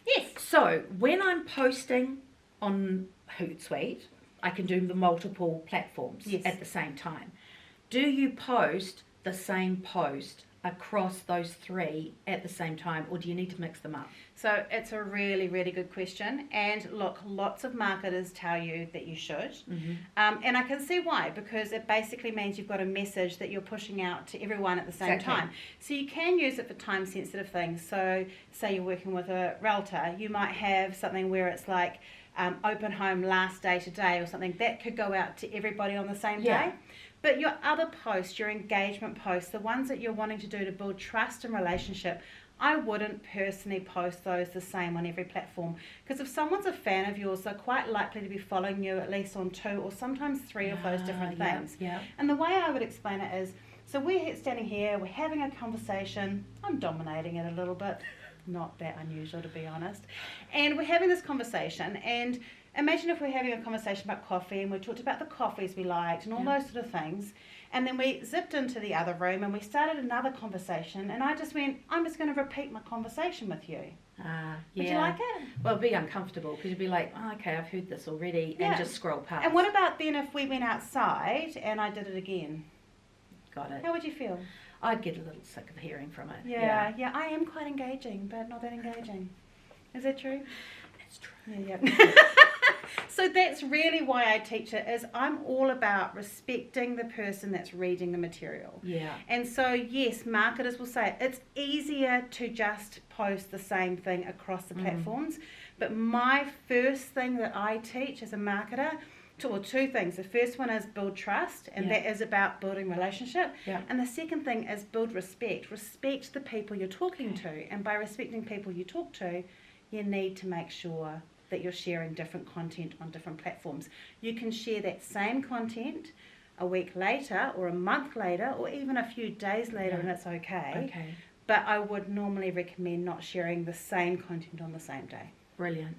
Yes. So when I'm posting on Hootsuite, I can do the multiple platforms at the same time. Do you post the same post across those three at the same time, or do you need to mix them up? So it's a really, really good question. And look, lots of marketers tell you that you should. And I can see why, because it basically means you've got a message that you're pushing out to everyone at the same time. So you can use it for time sensitive things. So say you're working with a realtor, you might have something where it's like open home last day today or something. That could go out to everybody on the same day. But your other posts, your engagement posts, the ones that you're wanting to do to build trust and relationship, I wouldn't personally post those the same on every platform. Because if someone's a fan of yours, they're quite likely to be following you at least on 2 or sometimes 3 of those different things. And the way I would explain it is, so we're standing here, we're having a conversation. I'm dominating it a little bit. Not that unusual, to be honest. And we're having this conversation, and imagine if we're having a conversation about coffee and we talked about the coffees we liked and all those sort of things, and then we zipped into the other room and we started another conversation, and I just went, I'm just going to repeat my conversation with you. Would you like it? Well, it'd be uncomfortable because you'd be like, oh, okay, I've heard this already, and just scroll past. And what about then if we went outside and I did it again? Got it. How would you feel? I'd get a little sick of hearing from it. Yeah, I am quite engaging, but not that engaging. Is that true? That's true. Yeah. So that's really why I teach it, is I'm all about respecting the person that's reading the material. Yeah. And so, yes, marketers will say it's easier to just post the same thing across the platforms. But my first thing that I teach as a marketer, or 2 things. The first one is build trust, and that is about building relationship. And the second thing is build respect. Respect the people you're talking to. And by respecting people you talk to, you need to make sure that you're sharing different content on different platforms. You can share that same content a week later or a month later or even a few days later, and it's okay. But I would normally recommend not sharing the same content on the same day. Brilliant.